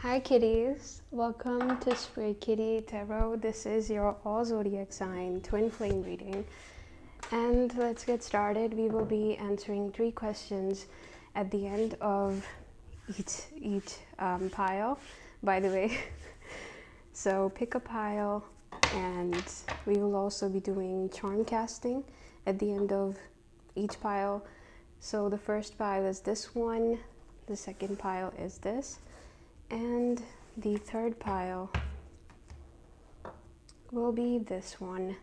Hi kitties, welcome to Spirit Kitty Tarot. This is your all zodiac sign twin flame reading, and let's get started. We will be answering 3 questions at the end of each pile, by the way. So pick a pile, and we will also be doing charm casting at the end of each pile. So the first pile is this one, the second pile is this, and the third pile will be this one.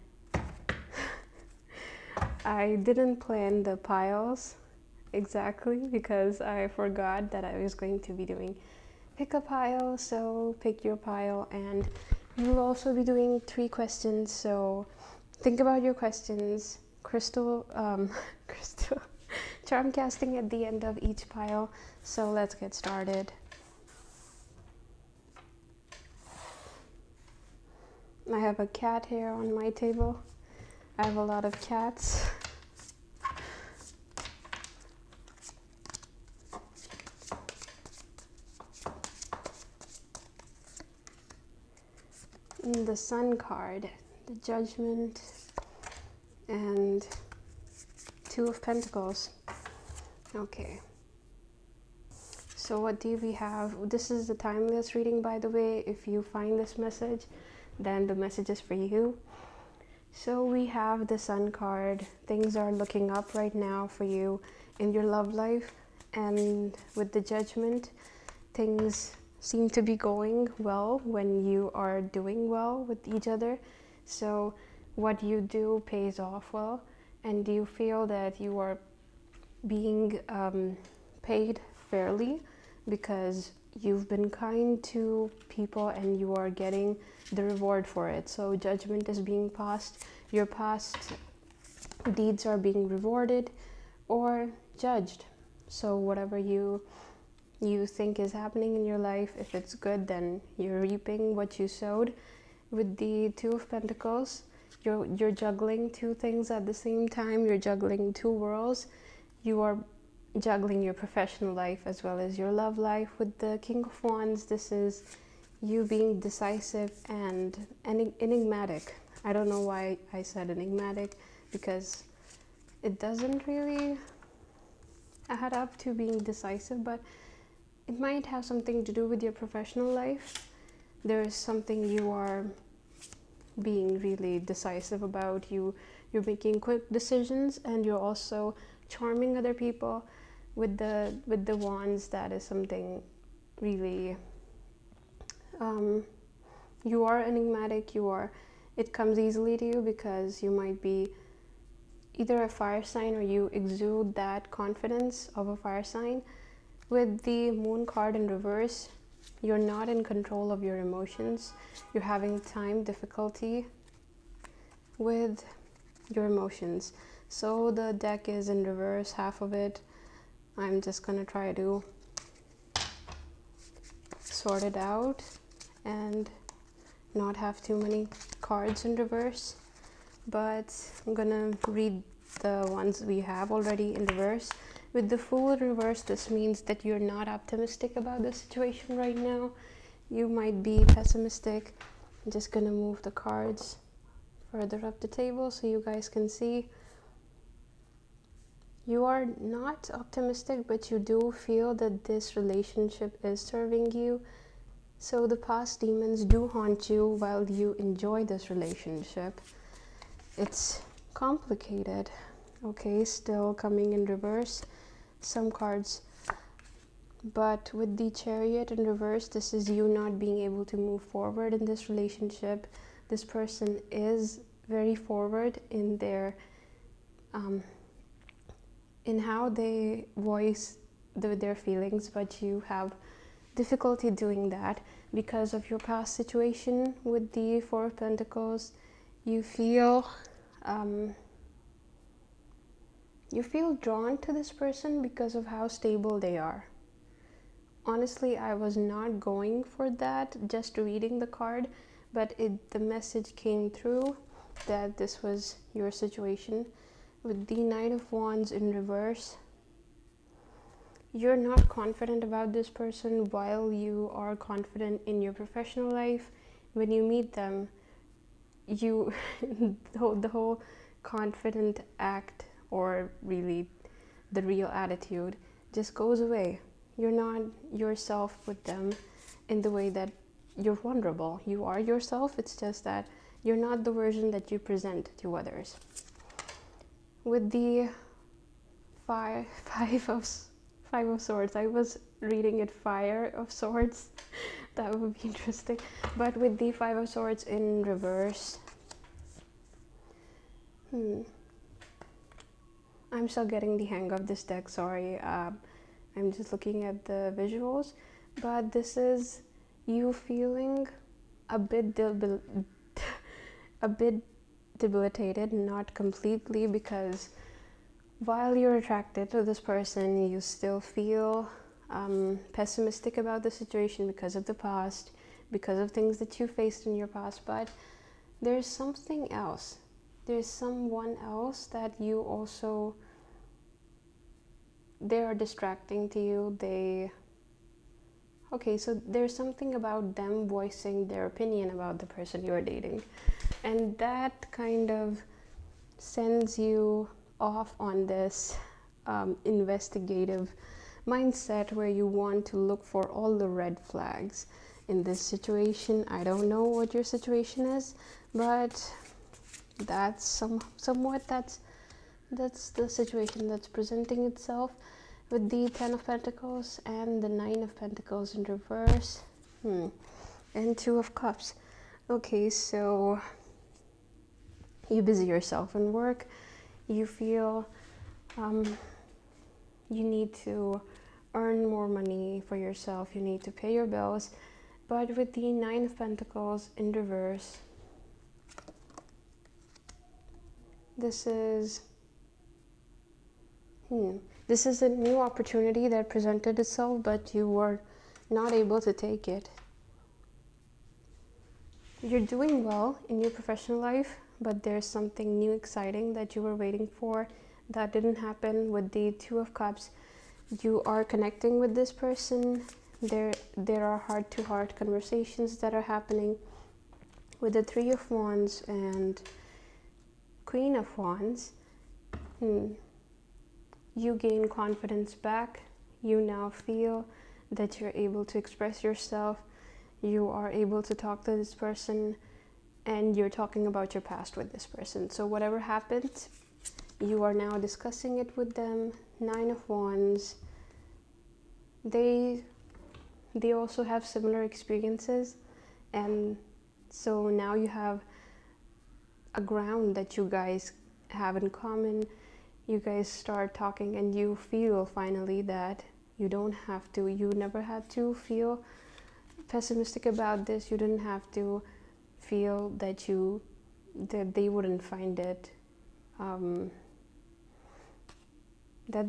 I didn't plan the piles exactly because I forgot that I was going to be doing pick a pile, so pick your pile, and we will also be doing 3 questions, so think about your questions. Crystal charm casting at the end of each pile. So let's get started. I have a cat here on my table. I have a lot of cats. And the Sun card, the Judgment, and 2 of Pentacles. Okay. So what do we have? This is a timeless reading, by the way. If you find this message, then the message is for you. So we have the Sun card. Things are looking up right now for you in your love life, and with the Judgment, things seem to be going well when you are doing well with each other. So what you do pays off well, and you feel that you are being paid fairly because you've been kind to people and you are getting the reward for it. So judgment is being passed. Your past deeds are being rewarded or judged. So whatever you think is happening in your life, if it's good, then you're reaping what you sowed. With the 2 of Pentacles, you're juggling 2 things at the same time. You're juggling 2 worlds. You are juggling your professional life as well as your love life. With the King of Wands, this is you being decisive and enigmatic. I don't know why I said enigmatic, because it doesn't really add up to being decisive, but it might have something to do with your professional life. There is something you are being really decisive about. You're making quick decisions, and you're also charming other people. With the wands, that is something really you are enigmatic. It comes easily to you because you might be either a fire sign or you exude that confidence of a fire sign. With the Moon card in reverse, you're not in control of your emotions. You're having difficulty with your emotions. So the deck is in reverse, half of it. I'm just gonna try to sort it out and not have too many cards in reverse, but I'm gonna read the ones we have already in reverse. With the Fool in reverse, this means that you're not optimistic about the situation right now. You might be pessimistic. I'm just gonna move the cards further up the table so you guys can see. You are not optimistic, but you do feel that this relationship is serving you. So the past demons do haunt you while you enjoy this relationship. It's complicated. Okay, still coming in reverse, some cards. But with the Chariot in reverse, this is you not being able to move forward in this relationship. This person is very forward in their in how they voice their feelings, but you have difficulty doing that because of your past situation. With the 4 of Pentacles, you feel drawn to this person because of how stable they are. Honestly, I was not going for that, just reading the card, but the message came through that this was your situation. With the Knight of Wands in reverse, you're not confident about this person while you are confident in your professional life. When you meet them, you the whole confident act, or really the real attitude, just goes away. You're not yourself with them in the way that you're vulnerable. You are yourself, it's just that you're not the version that you present to others. With the five of swords, I was reading it fire of swords. That would be interesting. But with the 5 of swords in reverse, I'm still getting the hang of this deck, sorry. I'm just looking at the visuals, but this is you feeling a bit debilitated, not completely, because while you're attracted to this person, you still feel pessimistic about the situation because of the past, because of things that you faced in your past. But there's something else. There's someone else that you also, they are distracting to you. Okay, so there's something about them voicing their opinion about the person you're dating, and that kind of sends you off on this investigative mindset where you want to look for all the red flags in this situation. I don't know what your situation is, but that's somewhat that's the situation that's presenting itself with the 10 of Pentacles and the 9 of Pentacles in reverse, and 2 of Cups. Okay, so you busy yourself in work, you feel you need to earn more money for yourself, you need to pay your bills. But with the 9 of Pentacles in reverse, this is a new opportunity that presented itself, but you were not able to take it. You're doing well in your professional life, but there's something new, exciting that you were waiting for that didn't happen. With the 2 of Cups, you are connecting with this person. There are heart-to-heart conversations that are happening. With the 3 of Wands and Queen of Wands, you gain confidence back. You now feel that you're able to express yourself. You are able to talk to this person, and you're talking about your past with this person. So whatever happened, you are now discussing it with them. 9 of Wands, they also have similar experiences, and so now you have a ground that you guys have in common. You guys start talking, and you feel finally that you never had to feel pessimistic about this. You didn't have to feel that they wouldn't find it, that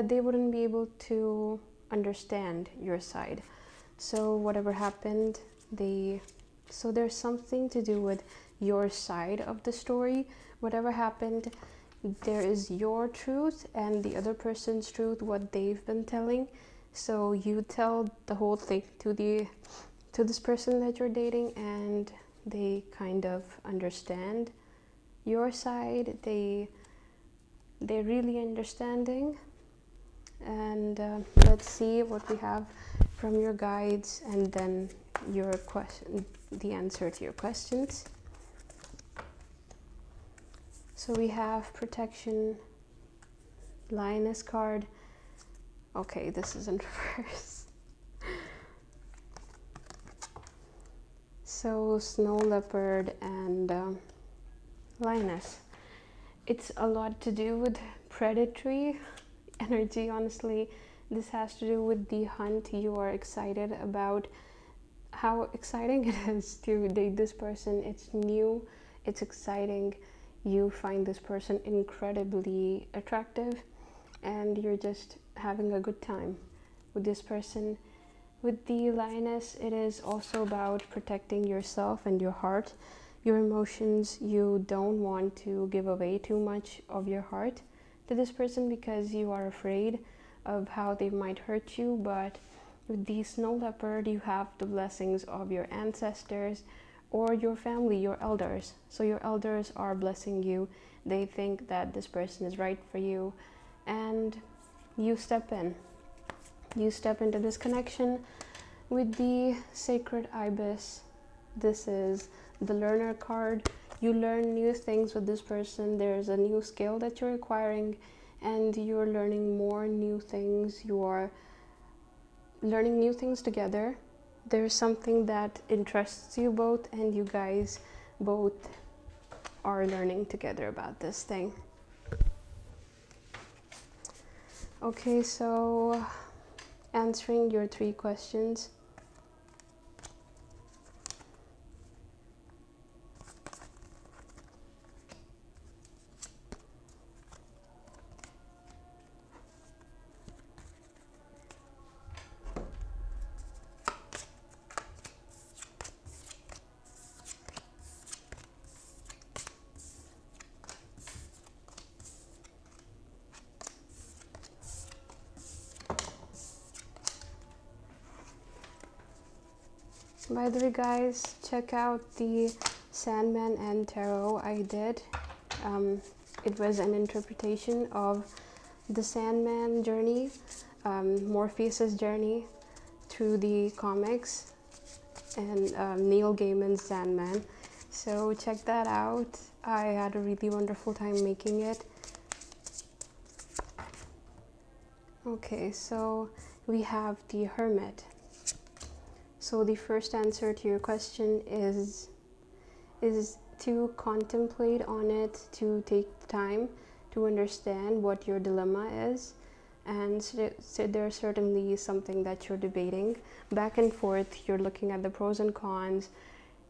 they wouldn't be able to understand your side. So whatever happened, so there's something to do with your side of the story. Whatever happened, there is your truth and the other person's truth, what they've been telling. So you tell the whole thing to this person that you're dating, and they kind of understand your side. They're really understanding. And let's see what we have from your guides, and then the answer to your questions. So we have protection, Lioness card. Okay, this is in reverse. So Snow Leopard and Lioness. It's a lot to do with predatory energy, honestly. This has to do with the hunt. You are excited about how exciting it is to date this person. It's new, it's exciting. You find this person incredibly attractive, and you're just having a good time with this person. With the Lioness, it is also about protecting yourself and your heart, your emotions. You don't want to give away too much of your heart to this person because you are afraid of how they might hurt you. But with the snow leopard, you have the blessings of your ancestors or your family, your elders. So your elders are blessing you. They think that this person is right for you, and you step in. You step into this connection with the sacred ibis. This is the learner card. You learn new things with this person. There's a new skill that you're acquiring, and you're learning more new things. You are learning new things together. There's something that interests you both, and you guys both are learning together about this thing. Okay, so answering your 3 questions. By the way, guys, check out the Sandman and Tarot I did. It was an interpretation of the Sandman journey, Morpheus's journey through the comics, and Neil Gaiman's Sandman. So check that out. I had a really wonderful time making it. Okay, so we have the Hermit. So the first answer to your question is to contemplate on it, to take time to understand what your dilemma is. And so there's certainly something that you're debating back and forth. You're looking at the pros and cons.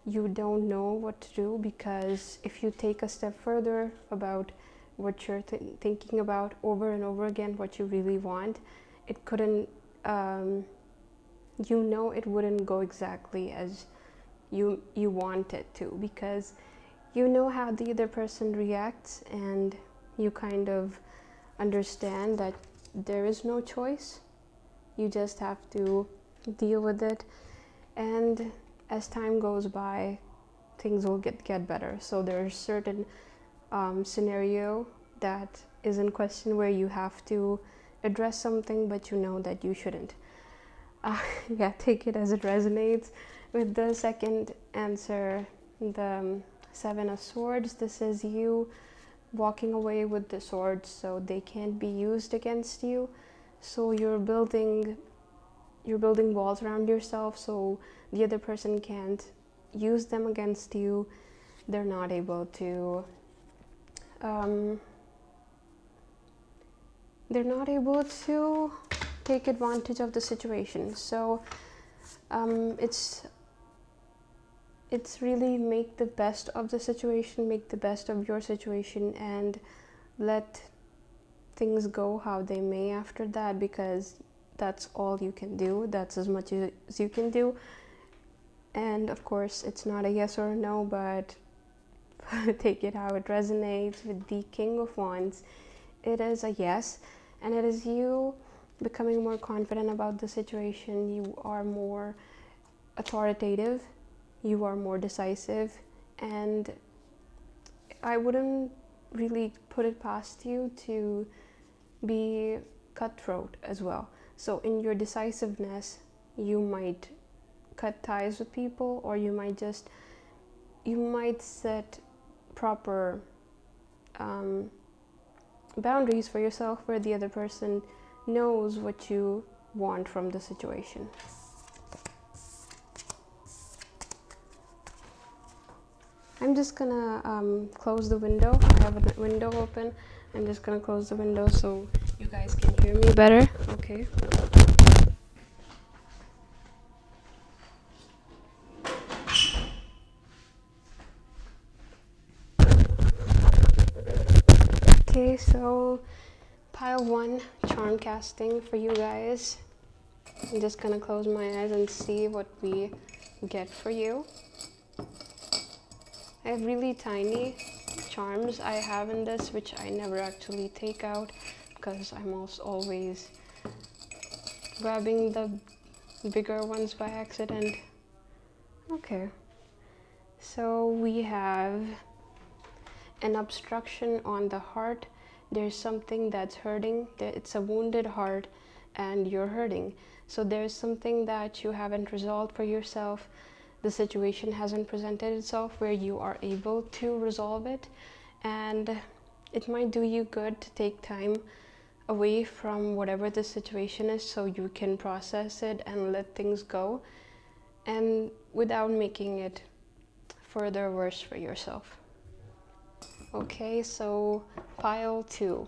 You don't know what to do, because if you take a step further about what you're thinking about over and over again, what you really want, it couldn't it wouldn't go exactly as you want it to, because you know how the other person reacts, and you kind of understand that there is no choice. You just have to deal with it, and as time goes by, things will get better. So there's certain scenario that is in question where you have to address something, but you know that you shouldn't. Yeah, take it as it resonates. With the second answer, the 7 of Swords, this is you walking away with the swords so they can't be used against you. So you're building walls around yourself so the other person can't use them against you. They're not able to take advantage of the situation. So it's really make the best of the situation, make the best of your situation, and let things go how they may after that, because that's all you can do. That's as much as you can do. And of course, it's not a yes or a no, but take it how it resonates. With the King of Wands, it is a yes, and it is you becoming more confident about the situation. You are more authoritative, you are more decisive, and I wouldn't really put it past you to be cutthroat as well. So in your decisiveness, you might cut ties with people, or you might set proper boundaries for yourself, where the other person knows what you want from the situation. I'm just gonna close the window. I have a window open. I'm just gonna close the window so you guys can hear me better. Okay. Okay, so pile 1, charm casting for you guys. I'm just gonna close my eyes and see what we get for you. I have really tiny charms I have in this, which I never actually take out because I'm always grabbing the bigger ones by accident. Okay, so we have an obstruction on the heart. There's something that's hurting. It's a wounded heart and you're hurting. So there's something that you haven't resolved for yourself. The situation hasn't presented itself where you are able to resolve it, and it might do you good to take time away from whatever the situation is so you can process it and let things go, and without making it further worse for yourself. Okay, so pile 2.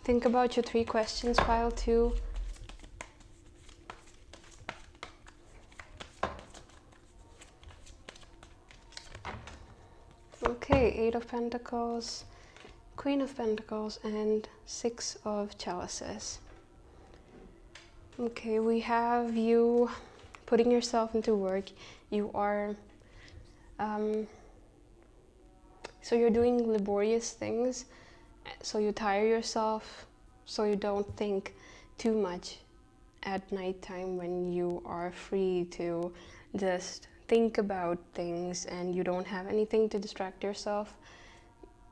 Think about your 3 questions, pile 2. Okay, 8 of Pentacles, Queen of Pentacles, and 6 of Chalices. Okay, we have you putting yourself into work. You are, so you're doing laborious things, so you tire yourself, so you don't think too much at nighttime when you are free to just think about things and you don't have anything to distract yourself.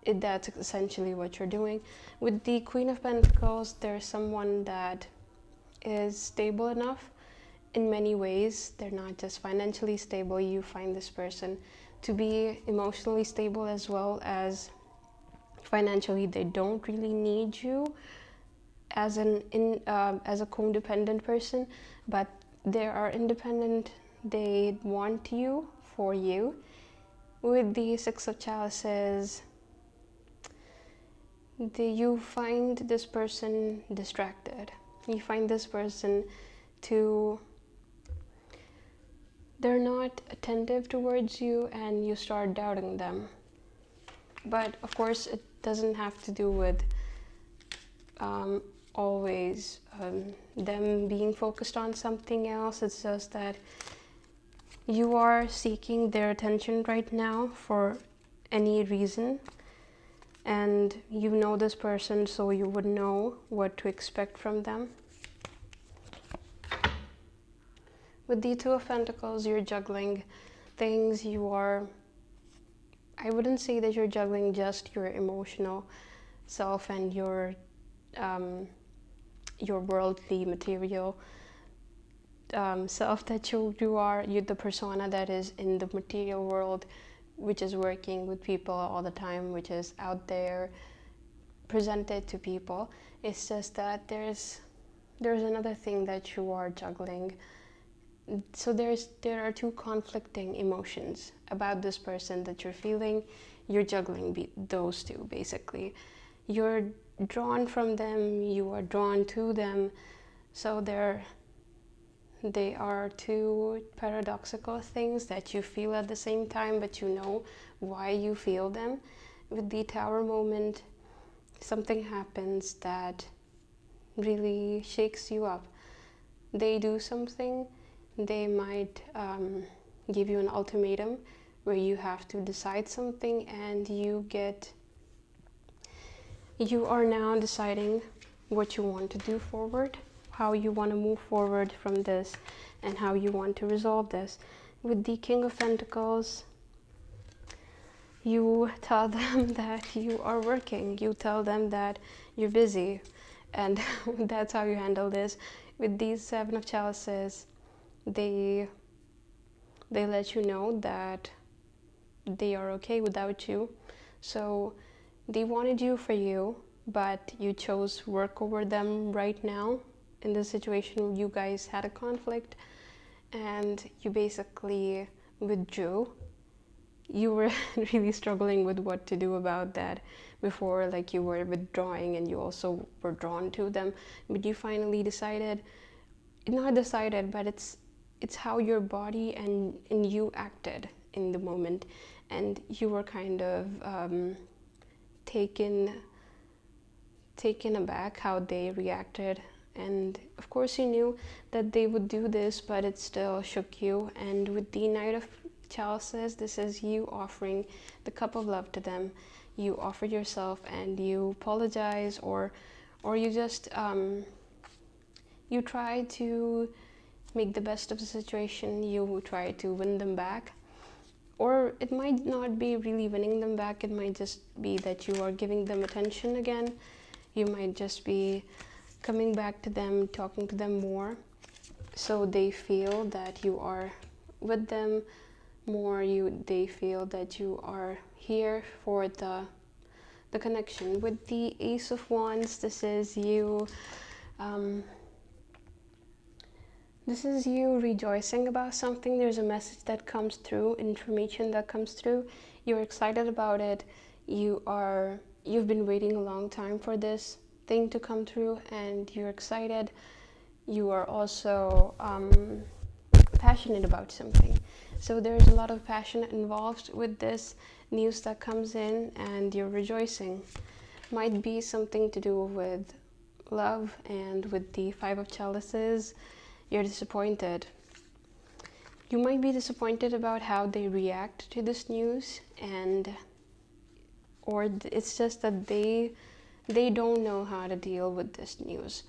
That's essentially what you're doing. With the Queen of Pentacles, there's someone that is stable enough in many ways. They're not just financially stable. You find this person to be emotionally stable as well as financially. They don't really need you as a codependent person, but they are independent. They want you for you. With the 6 of Chalices, you find this person distracted. You find this person they're not attentive towards you, and you start doubting them. But of course, it doesn't have to do with always them being focused on something else. It's just that you are seeking their attention right now for any reason, and you know this person, so you would know what to expect from them. With the 2 of Pentacles, you're juggling things. I wouldn't say that you're juggling just your emotional self and your worldly material self, that you're the persona that is in the material world, which is working with people all the time, which is out there presented to people. It's just that there's another thing that you are juggling. So there are 2 conflicting emotions about this person that you're feeling. You're juggling those 2 basically. You're drawn from them, you are drawn to them. So they are 2 paradoxical things that you feel at the same time, but you know why you feel them. With the Tower moment, something happens that really shakes you up. They do something. They might give you an ultimatum where you have to decide something, and you are now deciding what you want to do forward, how you want to move forward from this, and how you want to resolve this. With the King of Pentacles, you tell them that you are working. You tell them that you're busy, and that's how you handle this. With these 7 of Chalices, they let you know that they are okay without you. So they wanted you for you, but you chose work over them right now. In this situation, you guys had a conflict and you basically withdrew. You were really struggling with what to do about that before, like you were withdrawing and you also were drawn to them, but you finally decided, not decided, but it's how your body and you acted in the moment, and you were kind of taken aback how they reacted. And of course you knew that they would do this, but it still shook you. And with the Knight of Chalices, this is you offering the cup of love to them. You offered yourself and you apologize, or or you just you try to make the best of the situation. You try to win them back, or it might not be really winning them back. It might just be that you are giving them attention again. You might just be coming back to them, talking to them more, so they feel that you are with them more. They feel that you are here for the connection. With the Ace of Wands, this is you rejoicing about something. There's a message that comes through, information that comes through. You're excited about it. You've been waiting a long time for this thing to come through, and you're excited. You are also passionate about something. So there's a lot of passion involved with this news that comes in, and you're rejoicing. Might be something to do with love, and with the Five of Chalices, you're disappointed. You might be disappointed about how they react to this news, or it's just that they don't know how to deal with this news.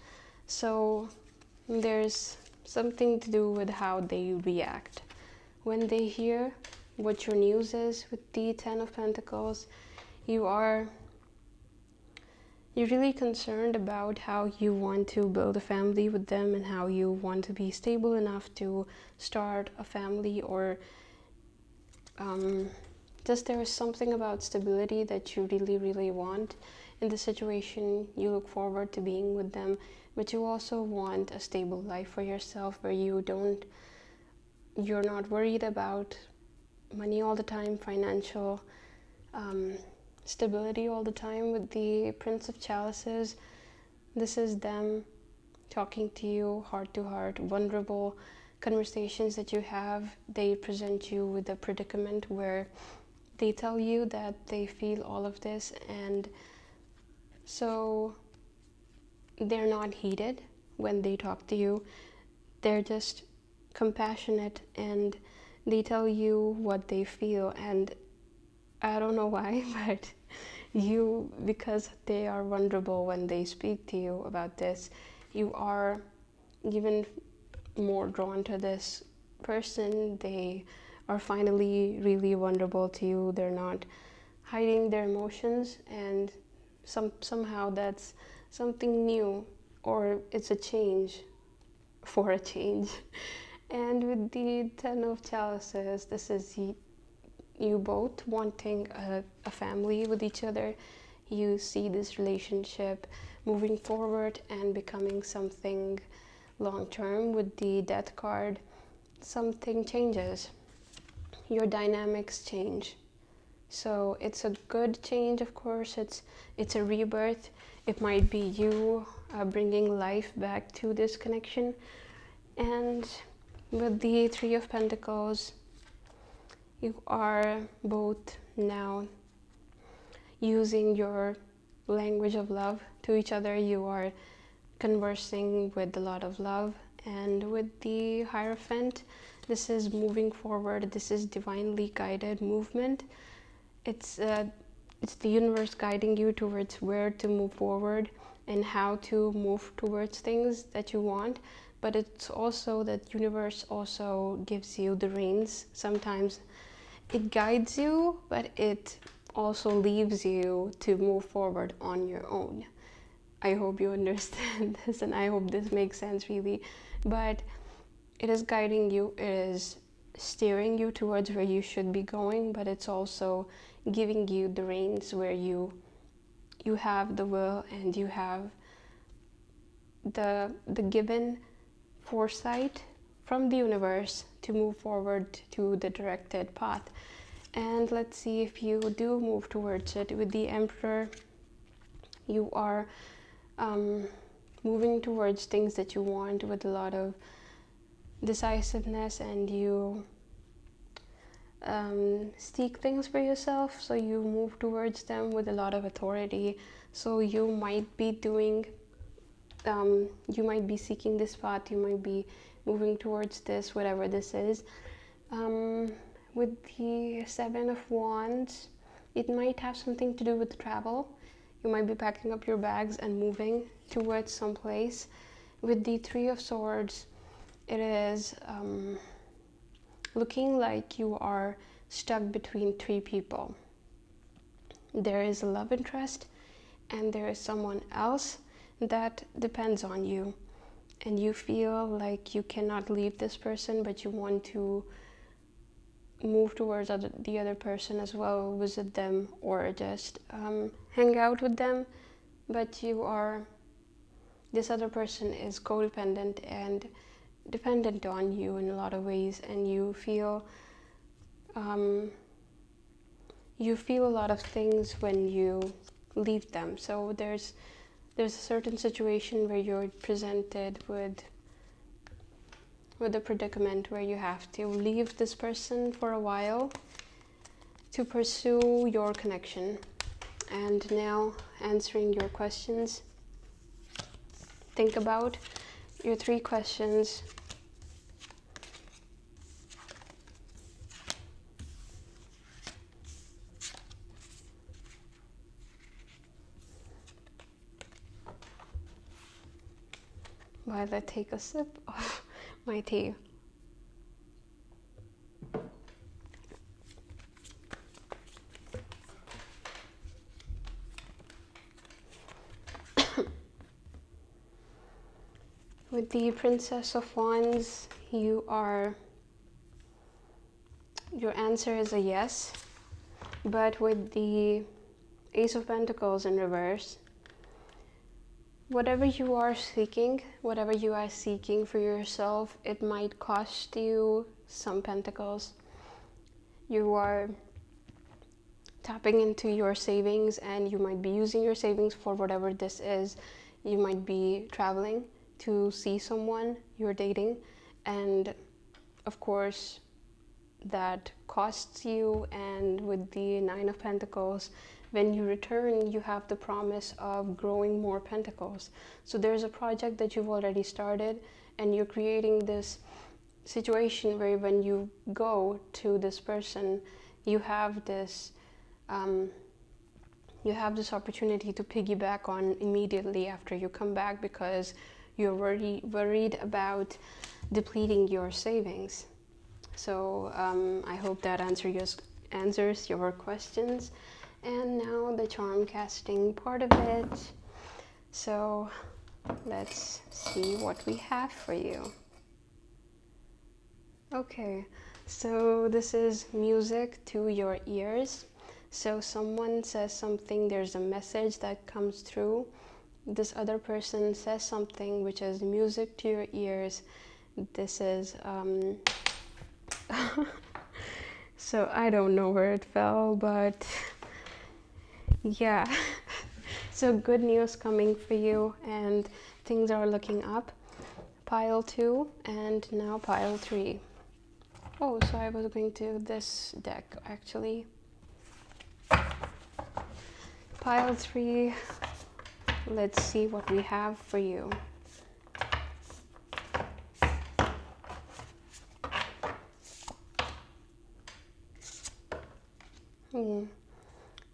So there's something to do with how they react when they hear what your news is. With the Ten of Pentacles, you're really concerned about how you want to build a family with them, and how you want to be stable enough to start a family, or just there is something about stability that you really, really want in the situation. You look forward to being with them, but you also want a stable life for yourself, where you're not worried about money all the time, financial stability all the time. With the Prince of Chalices, this is them talking to you heart to heart, vulnerable conversations that you have. They present you with a predicament where they tell you that they feel all of this, and so they're not heated when they talk to you. They're just compassionate, and they tell you what they feel. And I don't know why, but because they are vulnerable when they speak to you about this, you are even more drawn to this person. They are finally really vulnerable to you. They're not hiding their emotions, and somehow that's something new, or it's a change for a change. And with the Ten of Chalices, this is you both wanting a family with each other. You see this relationship moving forward and becoming something long-term. With the Death card, something changes. Your dynamics change. So it's a good change, of course. It's a rebirth. It might be you bringing life back to this connection. And with the Three of Pentacles, you are both now using your language of love to each other. You are conversing with a lot of love. And with the Hierophant, this is moving forward. This is divinely guided movement. It's the universe guiding you towards where to move forward and how to move towards things that you want. But it's also that universe also gives you the reins. Sometimes it guides you, but it also leaves you to move forward on your own. I hope you understand this, and I hope this makes sense really. But it is guiding you, it is steering you towards where you should be going, but it's also giving you the reins where you have the will, and you have the given foresight from the universe to move forward to the directed path. And let's see if you do move towards it. With the Emperor, you are moving towards things that you want with a lot of decisiveness, and you seek things for yourself, so you move towards them with a lot of authority. So you might be doing you might be seeking this path, you might be moving towards this, whatever this is. With the Seven of Wands, it might have something to do with travel. You might be packing up your bags and moving towards some place. With the Three of Swords, it is looking like you are stuck between three people. There is a love interest and there is someone else that depends on you, and you feel like you cannot leave this person, but you want to move towards the other person as well, visit them, or just hang out with them. But this other person is codependent and dependent on you in a lot of ways, and you feel a lot of things when you leave them. So there's a certain situation where you're presented with a predicament where you have to leave this person for a while to pursue your connection. And now, answering your questions, think about your 3 questions. While I take a sip of my tea. With the Princess of Wands, your answer is a yes. But with the Ace of Pentacles in reverse, whatever you are seeking for yourself, it might cost you some pentacles. You are tapping into your savings, and you might be using your savings for whatever this is. You might be traveling to see someone you're dating, and of course that costs you. And with the 9 of Pentacles, when you return, you have the promise of growing more pentacles. So there's a project that you've already started, and you're creating this situation where when you go to this person, you have this opportunity to piggyback on immediately after you come back, because you're worried about depleting your savings. So I hope that answers your questions. And now the charm casting part of it. So let's see what we have for you. Okay, so this is music to your ears. So someone says something, there's a message that comes through. This other person says something which is music to your ears. This is so I don't know where it fell, but yeah. So good news coming for you, and things are looking up. Pile 2 and now pile 3. Oh, so I was going to this deck actually. Pile 3, let's see what we have for you.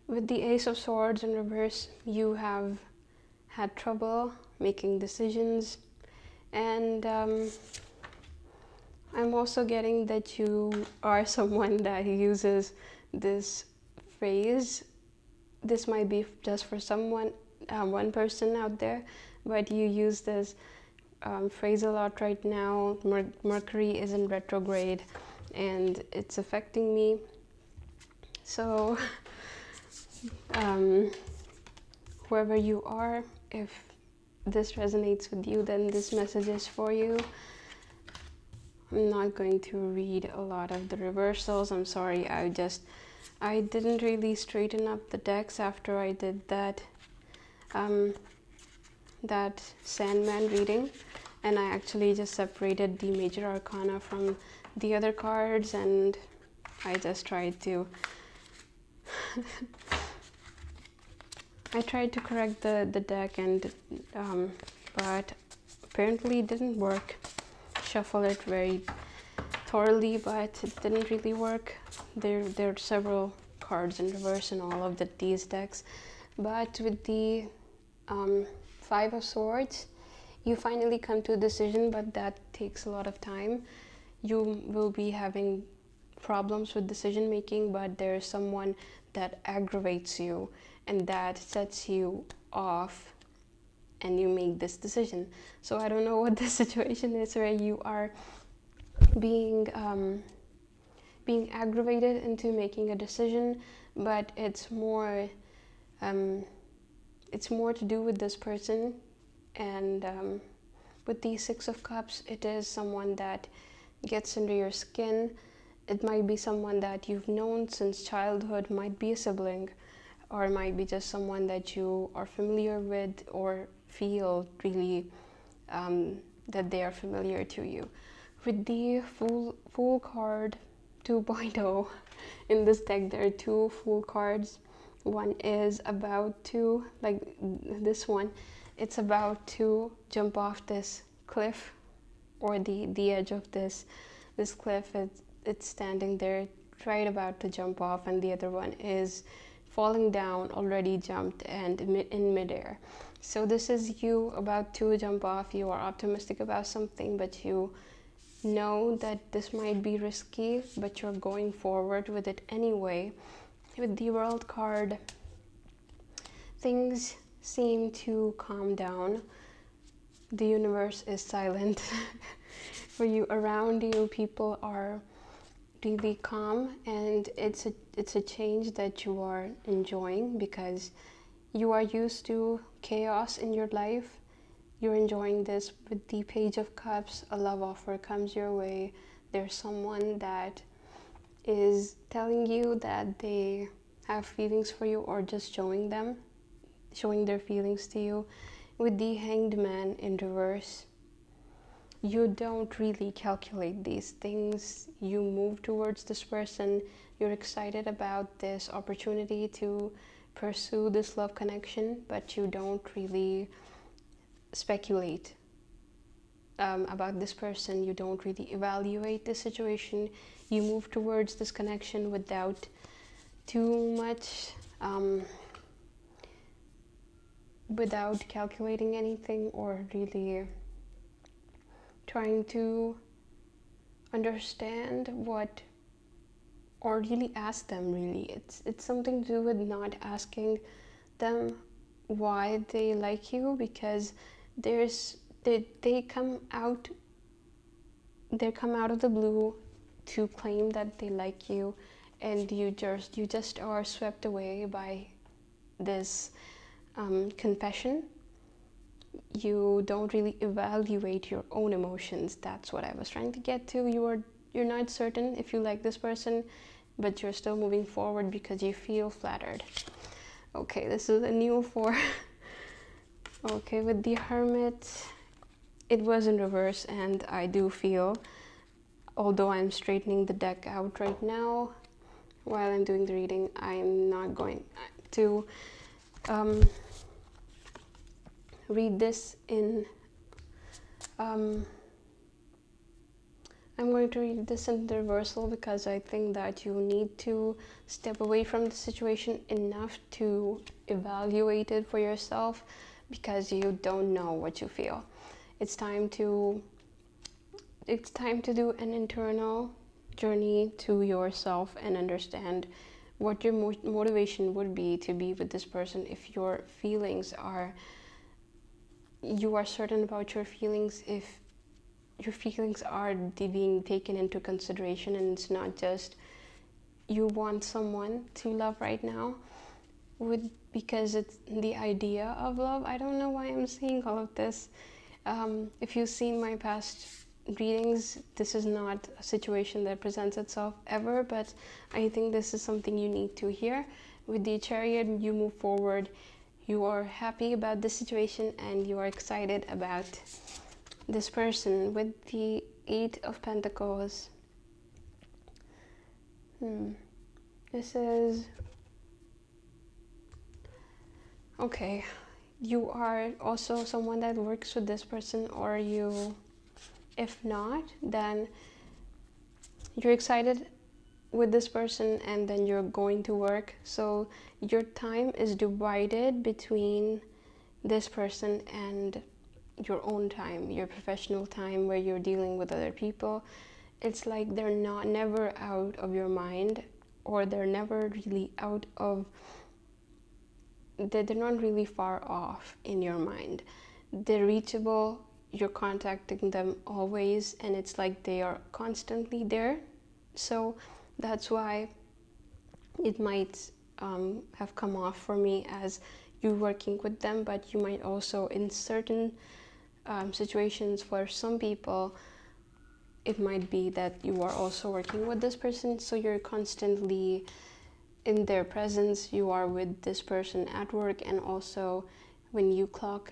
With the Ace of Swords in reverse, you have had trouble making decisions, and I'm also getting that you are someone that uses this phrase. This might be just for someone, one person out there, but you use this phrase a lot right now. Mercury is in retrograde and it's affecting me. So whoever you are, if this resonates with you, then this message is for you. I'm not going to read a lot of the reversals. I'm sorry, I didn't really straighten up the decks after I did that Sandman reading, and I actually just separated the major arcana from the other cards, and I just tried to correct the deck, and but apparently it didn't work. Shuffle it very thoroughly, but it didn't really work. There are several cards in reverse in all of these decks, But with the Five of Swords, you finally come to a decision, but that takes a lot of time. You will be having problems with decision making, but there's someone that aggravates you and that sets you off, and you make this decision. So I don't know what the situation is where you are being aggravated into making a decision, but it's more to do with this person. And with the Six of Cups, it is someone that gets under your skin. It might be someone that you've known since childhood, might be a sibling, or might be just someone that you are familiar with or feel really that they are familiar to you. With the Fool card 2.0 in this deck, there are two Fool cards. One is about to, like this one, it's about to jump off this cliff, or the edge of this cliff. It's standing there right about to jump off, and the other one is falling down, already jumped and in midair. So this is you about to jump off. You are optimistic about something, but you know that this might be risky, but you're going forward with it anyway. With the World card, things seem to calm down. The universe is silent for you. Around you, people are really calm, and it's a change that you are enjoying because you are used to chaos in your life. You're enjoying this. With the Page of Cups, a love offer comes your way. There's someone that is telling you that they have feelings for you, or just showing their feelings to you. With the Hanged Man in reverse, you don't really calculate these things. You move towards this person. You're excited about this opportunity to pursue this love connection, but you don't really speculate about this person. You don't really evaluate the situation. You move towards this connection without too much without calculating anything, or really trying to understand what, or really ask them. Really, it's something to do with not asking them why they like you, because they come out of the blue to claim that they like you, and you just are swept away by this confession. You don't really evaluate your own emotions. That's what I was trying to get to. You're not certain if you like this person, but you're still moving forward because you feel flattered. Okay, this is a new 4. Okay, with the Hermit, it was in reverse, and I do feel, although I'm straightening the deck out right now while I'm doing the reading, I'm not going to read this in I'm going to read this in the reversal, because I think that you need to step away from the situation enough to evaluate it for yourself, because you don't know what you feel. It's time to do an internal journey to yourself and understand what your motivation would be to be with this person. If your feelings are, you are certain about your feelings, if your feelings are being taken into consideration, and it's not just you want someone to love right now, because it's the idea of love. I don't know why I'm saying all of this. If you've seen my past readings, this is not a situation that presents itself ever, but I think this is something you need to hear. With the Chariot, you move forward. You are happy about this situation, and you are excited about this person. With the 8 of Pentacles, this is okay. You are also someone that works with this person, or you, if not, then you're excited with this person and then you're going to work. So your time is divided between this person and your own time, your professional time where you're dealing with other people. It's like they're never out of your mind, or they're never really out of, they're not really far off in your mind. They're reachable, you're contacting them always, and it's like they are constantly there. So that's why it might have come off for me as you working with them, but you might also, in certain situations, for some people, it might be that you are also working with this person, so you're constantly in their presence. You are with this person at work, and also when you clock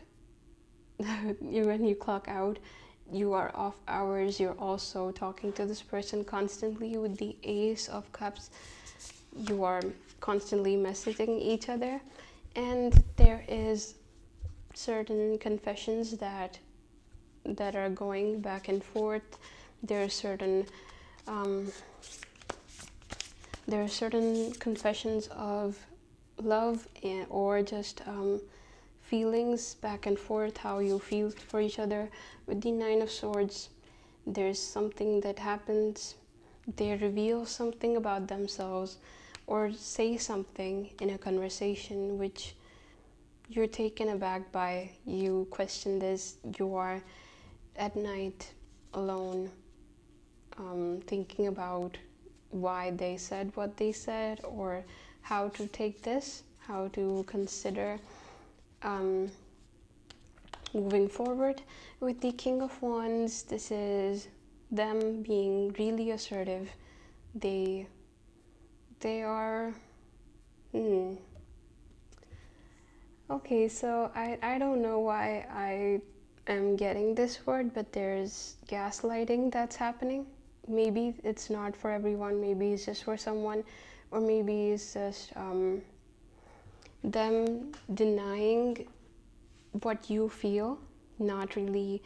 when you clock out, you are off hours, you're also talking to this person constantly. With the Ace of Cups, you are constantly messaging each other, and there is certain confessions that are going back and forth. There are certain confessions of love, or just feelings back and forth, how you feel for each other. With the Nine of Swords, there's something that happens. They reveal something about themselves or say something in a conversation which you're taken aback by. You question this. You are at night alone, thinking about why they said what they said, or how to take this, how to consider moving forward. With the King of Wands, this is them being really assertive. They are okay, so I don't know why I am getting this word, but there's gaslighting that's happening. Maybe it's not for everyone, maybe it's just for someone, or maybe it's just them denying what you feel, not really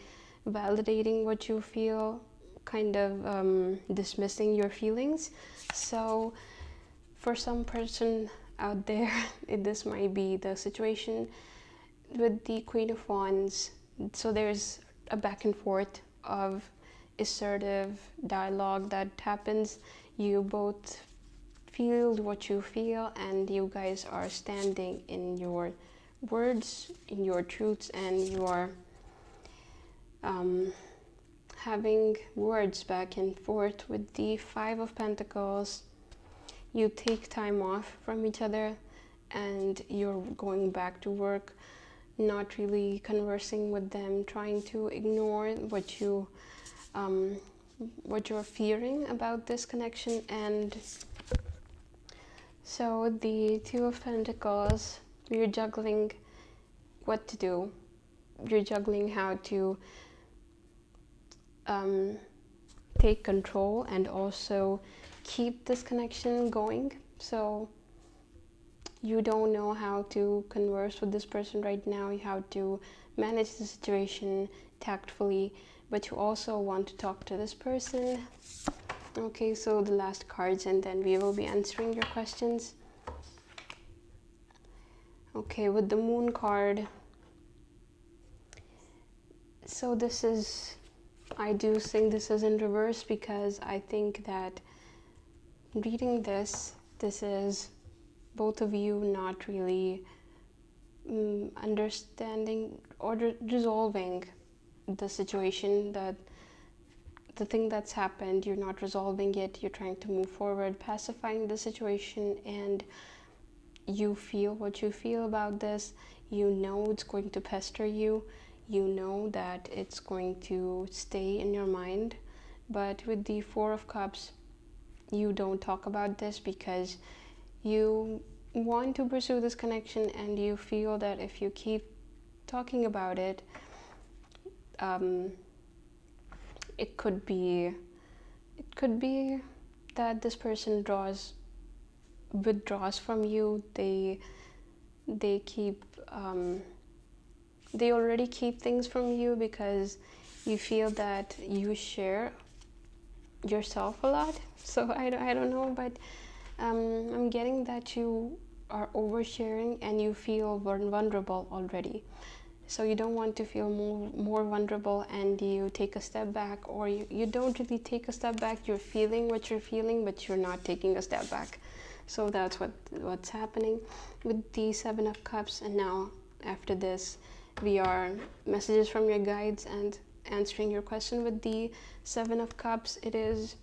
validating what you feel, kind of dismissing your feelings. So for some person out there, this might be the situation. With the Queen of Wands, so there's a back and forth of assertive dialogue that happens. You both feel what you feel, and you guys are standing in your words, in your truths, and you are having words back and forth. With the Five of Pentacles, you take time off from each other and you're going back to work, not really conversing with them, trying to ignore what you're fearing about this connection. And so the Two of Pentacles, you're juggling what to do. You're juggling how to take control and also keep this connection going. So you don't know how to converse with this person right now, how to manage the situation tactfully, but you also want to talk to this person. Okay, so the last cards, and then we will be answering your questions. Okay, with the Moon card, so this is, I do think this is in reverse, because I think that reading this is both of you not really understanding or resolving the situation, that the thing that's happened, you're not resolving it, you're trying to move forward, pacifying the situation, and you feel what you feel about this. You know it's going to pester you, you know that it's going to stay in your mind. But with the Four of Cups, you don't talk about this because you want to pursue this connection, and you feel that if you keep talking about it, it could be that this person withdraws from you. They keep they already keep things from you because you feel that you share yourself a lot. So I don't know, but I'm getting that you are oversharing and you feel vulnerable already. So you don't want to feel more vulnerable, and you take a step back, or you don't really take a step back. You're feeling what you're feeling, but you're not taking a step back. So that's what's happening with the Seven of Cups. And now after this, we are messages from your guides and answering your question with the Seven of Cups. It is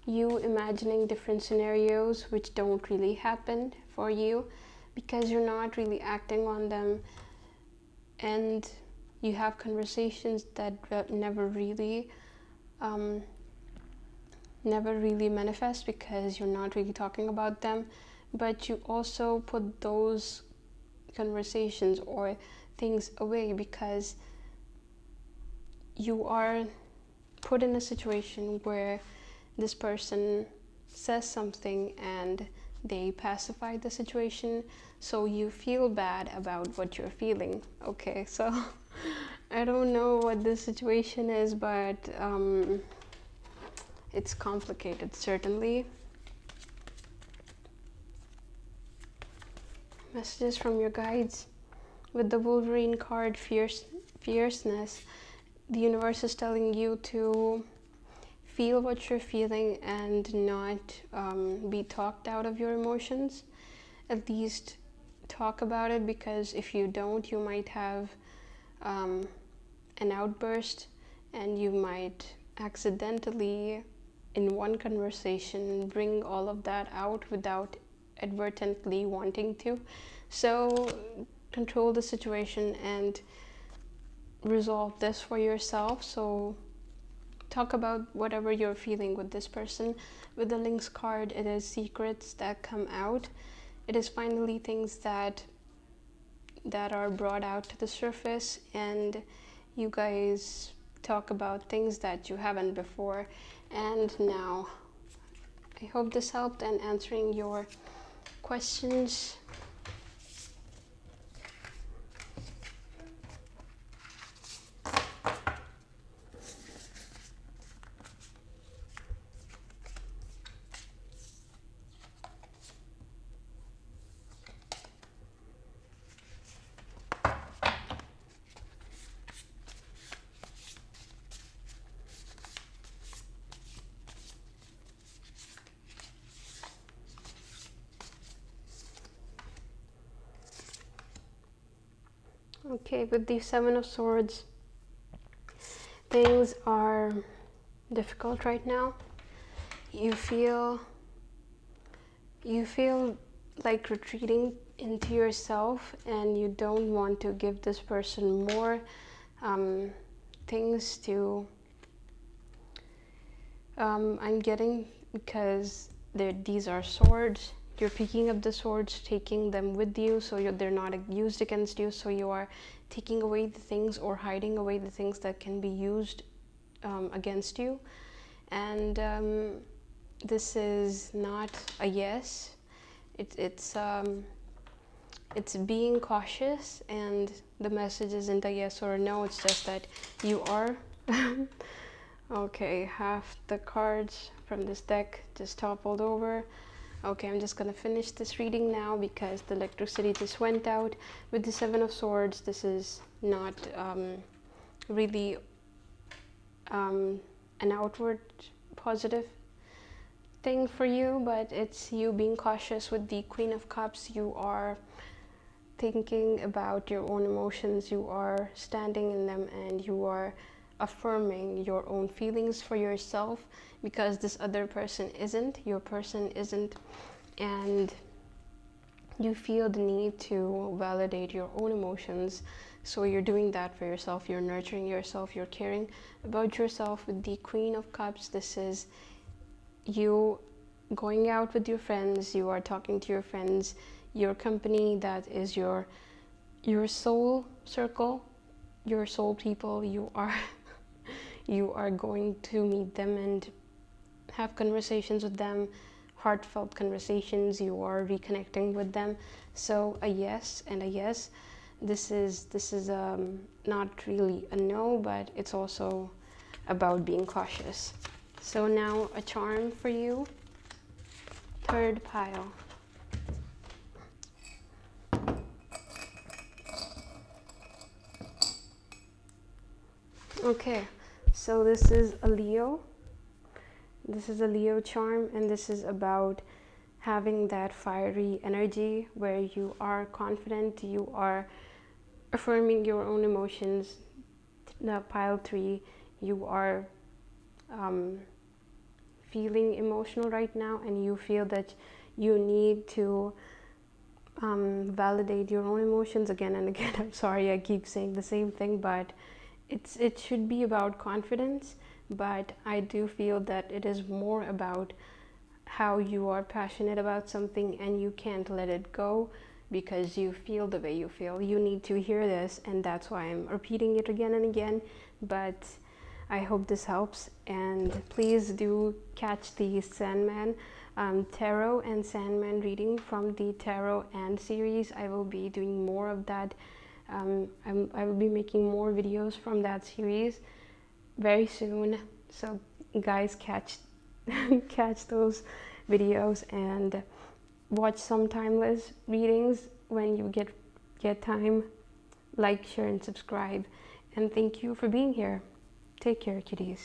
you imagining different scenarios which don't really happen for you because you're not really acting on them, and you have conversations that never really manifest because you're not really talking about them. But you also put those conversations or things away because you are put in a situation where this person says something and they pacify the situation, so you feel bad about what you're feeling. Okay, so I don't know what this situation is, but it's complicated, certainly. Messages from your guides with the Wolverine card, fierceness. The universe is telling you to feel what you're feeling and not be talked out of your emotions. At least talk about it, because if you don't, you might have an outburst, and you might accidentally in one conversation bring all of that out without advertently wanting to. So control the situation and resolve this for yourself. So talk about whatever you're feeling with this person. With the Lynx card, it is secrets that come out. It is finally things that are brought out to the surface, and you guys talk about things that you haven't before. And now I hope this helped and answering your questions. Okay, with the Seven of Swords, things are difficult right now. You feel like retreating into yourself, and you don't want to give this person more things to I'm getting, because these are swords. You're picking up the swords, taking them with you, so they're not used against you. So you are taking away the things or hiding away the things that can be used against you. And this is not a yes. It's being cautious, and the message isn't a yes or a no. It's just that you are. Okay, half the cards from this deck just toppled over. Okay, I'm just gonna finish this reading now because the electricity just went out. With the Seven of Swords, this is not really an outward positive thing for you, but it's you being cautious. With the Queen of Cups, you are thinking about your own emotions, you are standing in them, and you are affirming your own feelings for yourself, because this other person isn't, your person isn't, and you feel the need to validate your own emotions. So you're doing that for yourself, you're nurturing yourself, you're caring about yourself. With the Queen of Cups, this is you going out with your friends, you are talking to your friends, your company, that is your soul circle, your soul people. You are going to meet them and have conversations with them, heartfelt conversations. You are reconnecting with them. So a yes and a yes. This is not really a no, but it's also about being cautious. So now a charm for you. Third pile. Okay, so this is a Leo. This is a Leo charm, and this is about having that fiery energy where you are confident, you are affirming your own emotions. Pile 3, you are feeling emotional right now, and you feel that you need to validate your own emotions again and again. I'm sorry, I keep saying the same thing, but it should be about confidence, but I do feel that it is more about how you are passionate about something and you can't let it go because you feel the way you feel. You need to hear this, and that's why I'm repeating it again and again. But I hope this helps, and please do catch the Sandman tarot and Sandman reading from the tarot and series. I will be doing more of that. I will be making more videos from that series very soon, so guys, catch catch those videos and watch some timeless readings when you get time. Like, share, and subscribe, and thank you for being here. Take care, kitties.